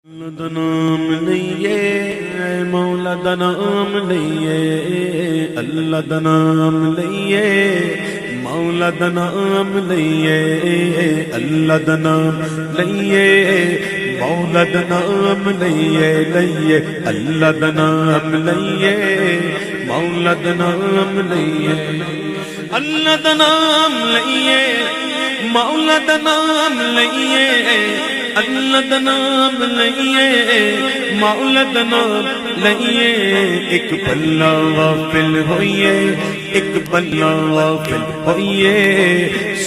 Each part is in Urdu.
اللہ دا نام لئیے مولا دا نام لئیے اللہ دا نام لئیے مولا دا نام لئیے اللہ دا نام لئیے مولا دا نام لئیے لئیے اللہ دا نام لئیے مولا دا نام لئیے اللہ دا نام لئیے مولا دا نام لئیے اللہ دا نام لئیے مولا دا نام لئیے ایک پلہ غافل ہوئیے ایک پلہ غافل ہوئیے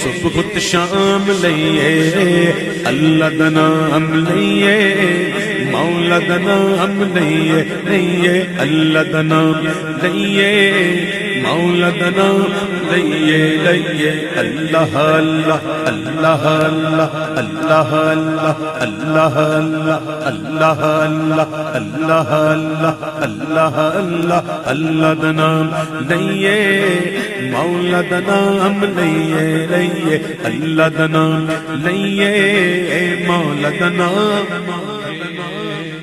صبح شام لئیے اللہ دا نام لئیے مولا دا نام لئیے لئیے اللہ دا نام لئیے مولا دا نام لئیے لئیے اللہ اللہ اللہ اللہ اللہ اللہ اللہ اللہ اللہ اللہ اللہ اللہ اللہ دا نام لئیے مولا دا نام لئیے لئیے اللہ دا نام لئیے مولا دا نام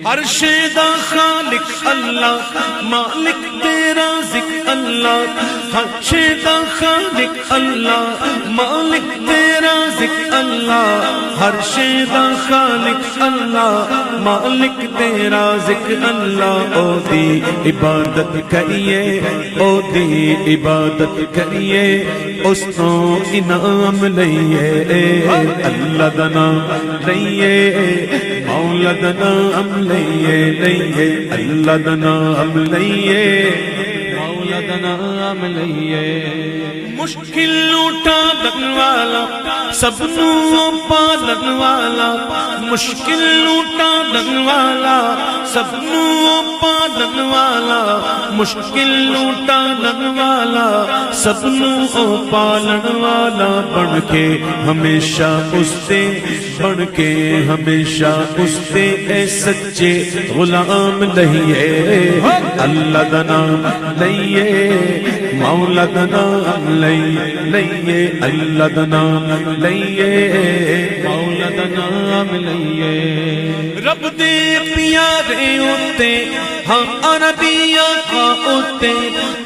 عرش دا خالق اللہ مالک تیرا ذکر اللہ عرش دا خالق اللہ مالک تیرا ذکر اللہ عرش دا خالق اللہ مالک تیرا ذکر اللہ او دی عبادت کریے او دی عبادت کریے اس تو انعام لئیے اللہ دا نام لئیے مولا دا نام لئیے لئیے اللہ دا نام لئیے مولا دا نام لئیے مشکل اٹھا دن والا سب نو پالن والا مشکل اٹھا دن والا سب نو پالن والا مشکل اٹھا دن والا سب نو پالن والا بن کے ہمیشہ اس سے بن کے ہمیشہ اس سے اے سچے غلام لئیے اللہ دا نام لئیے مولا دا نام لئیے اللہ دا نام لئیے مولا دا نام لئیے رب دے پیارے ہوتے ہم عربی آقا ہوتے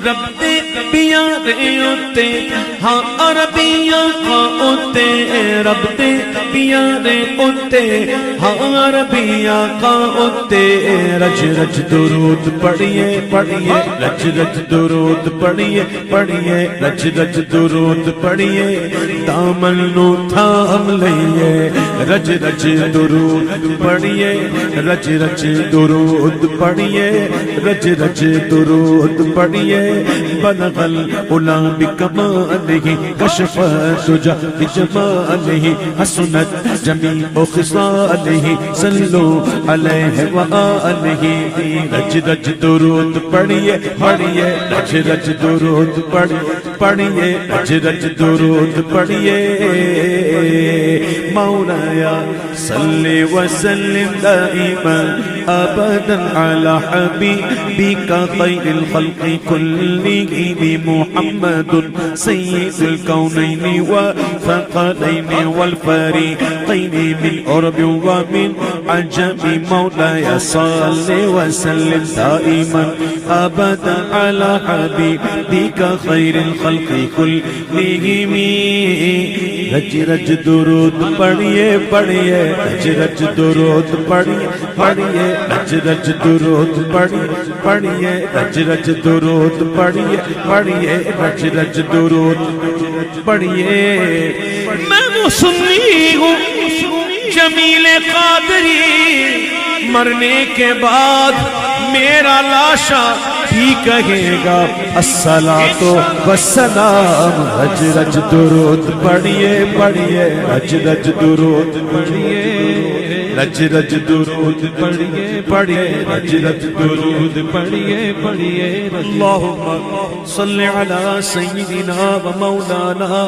رب دے پیارے ہوتے ہم عربی آقا ہوتے رب دے پیارے ہوتے ہم عربی آقا ہوتے رج رج درود پڑھیے پڑھیے رج رج درود پڑھیے پڑھیے رج رج درود پڑھیے دامن نو تھام لئیے رج رج درود پڑھیے رج رج درود پڑھیے رج رج درود پڑھیے بلغ العلا بکمالہ کشف الدجی بجمالہ حسنت جمیع خصالہ صلو علیہ وآلہ رج رج درود پڑھیے پڑھیے رج رج درود پڑھیے رج رج درود پڑھیے مولایا صلی وسلم دائما ابدا علی حبیبک خیر الخلق کلہم محمد سید الکونین والثقلین والفریقین من عرب ومن عجم مولایا صلی وسلم دائما ابدا علی حبیبک خیر الخلق کلہم رج رج درود پڑھیے پڑھیے رج رج درود پڑھیے پڑھیے رج رج درود پڑھیے رج رج درود پڑھیے پڑھیے رج رج درود پڑھیے میں وہ سنی ہوں جمیل قادری مرنے کے بعد میرا لاشا بھی کہے گا الصلاۃ والسلام رج رج درود پڑھیے پڑھیے رج رج درود پڑھیے رج رج درود پڑھیے پڑھیے رج رج درود پڑھیے پڑھیے اللہم صلی علی سیدنا و مولانا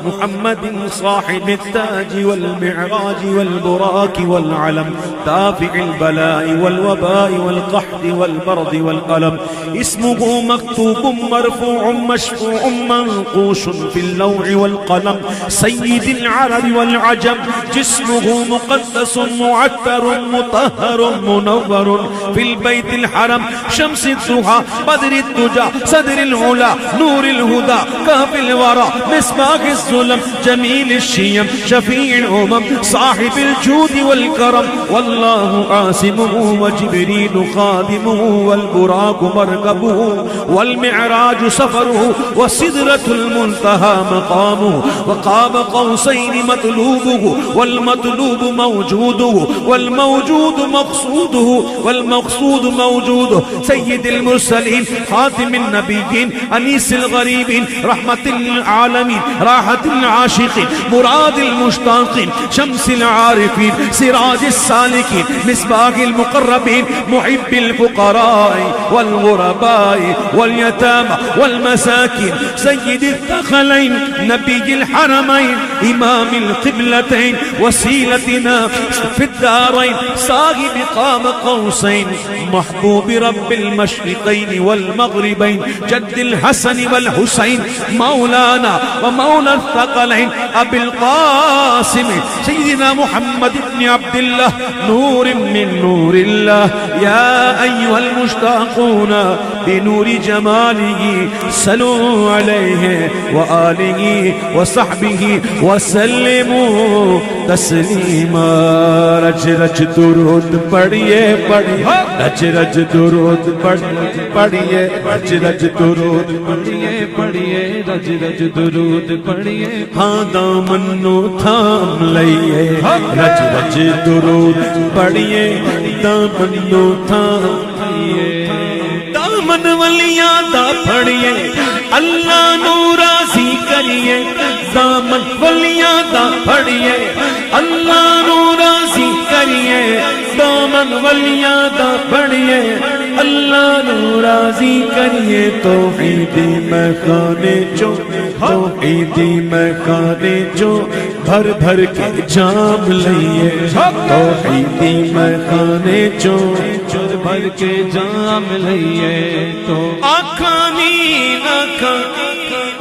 محمد صاحب التاج والمعراج والبراق والعلم دافع البلاء والوباء والقحط والبرد والألم اسمه مكتوب مرفوع مشفوع منقوش في اللوح والقلم سيد العرب والعجم جسمه مقدس معطر مطهر منور في البيت الحرم شمس الضحى بدر الدجى صدر العلا نور الهدى كهف الورى مصباح الظلم جميل الشيم شفيع الأمم صاحب الجود والكرم والله عاصمه وجبريل خادمه والبراق مركبه والمعراج سفره وسدرة المنتهى مقامه وقاب قوسين مطلوبه والمطلوب موجوده والموجود مقصوده والمقصود موجوده سيد المرسلين خاتم النبيين أنيس الغريبين رحمة العالمين راحة العاشقين مراد المشتاقين شمس العارفين سراج السالكين مصباح المقربين محب الفقراء والغرباء واليتامى والمساكين سيد الثقلين نبي الحرمين إمام القبلتين وسيلتنا في الدارين صاحب قاب قوسين محبوب رب المشرقين والمغربين جد الحسن والحسين مولانا ومولى الثقلين أبي القاسم سيدنا محمد بن عبد الله نور من نور الله يا أيها المشتاقون بنور جماله صلوا عليه وآله وصحبه وسلموا تسلیما رج رج درود پڑھیے پڑھیے رج رج درود پڑھیے رج رج درود پڑھیے پڑھیے رج رج درود پڑھیے ہاں دامن نو تھام لئیے رج رج درود پڑھیے دامن نو تھام لئیے دامن ولیاں دا پڑھیے اللہ نو راضی کریے دامن ولیاں دا پڑھیے اللہ نو راضی کریے دامن ولیاں دا پڑھیے اللہ نو راضی کریے توحیدی میں خانے جو توحیدی میں خانے جو بھر بھر کے جام لئیے توحیدی میں خانے جو بھر کے جام لئیے تو آنکھاں مین آنکھاں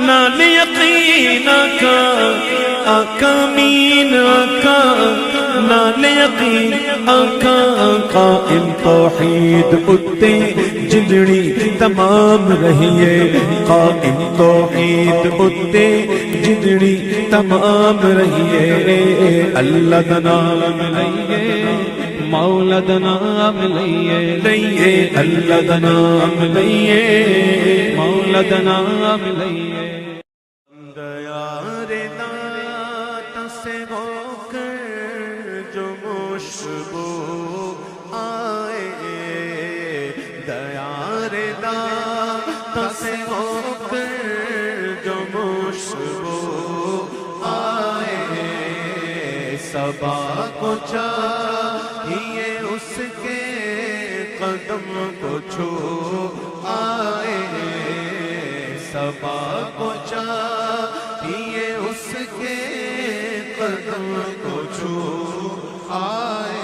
نال یقین آقا آقا مین آقا نال یقین آقا قائم توحید اتے جنڑی تمام رہیے قائم توحید اتے جنڑی تمام رہیے اللہ دا نام لئیے مولا دا نام لئیے لئیے اللہ دا نام لئیے مولا دا نام لئیے دیا ردات سے ہو کر جو مشبو آئے دیا ردات سے ہو کر جو مشبو آئے صبا کو چاہیے اس کے قدم کو چھو آئے صبا کو چاہیے اس کے قدم کو چھو آئے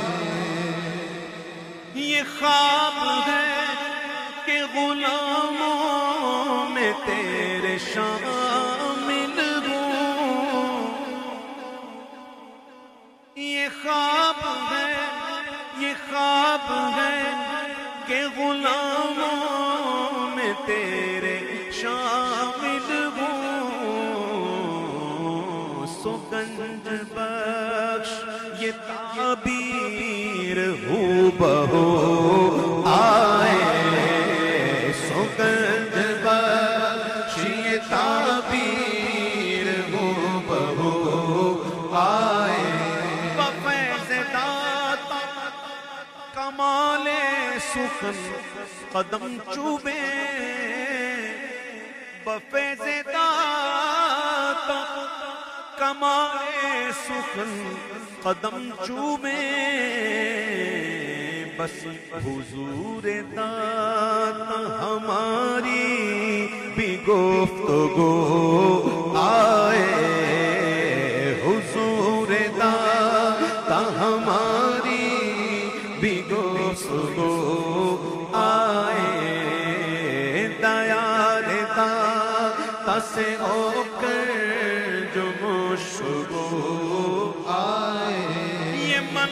یہ خواب ہے کہ غلاموں میں تیرے شامل ہوں یہ خواب ہے کہ غلاموں میں تیرے شامل ہوں سگنج بخش یہ تعبیر ہو بہو آئے سگنج بخش یہ تعبیر ہو بہو آئے بفیض داتا کمال سخن قدم چوبے بفیض داتا کمال سخن قدم چوبے بس حضور داتا ہماری بھی گفتگو آئے حضور داتا ہماری بھی گفتگو آئے دیار داتا سے ہو کر جو مشبو آئے یہ من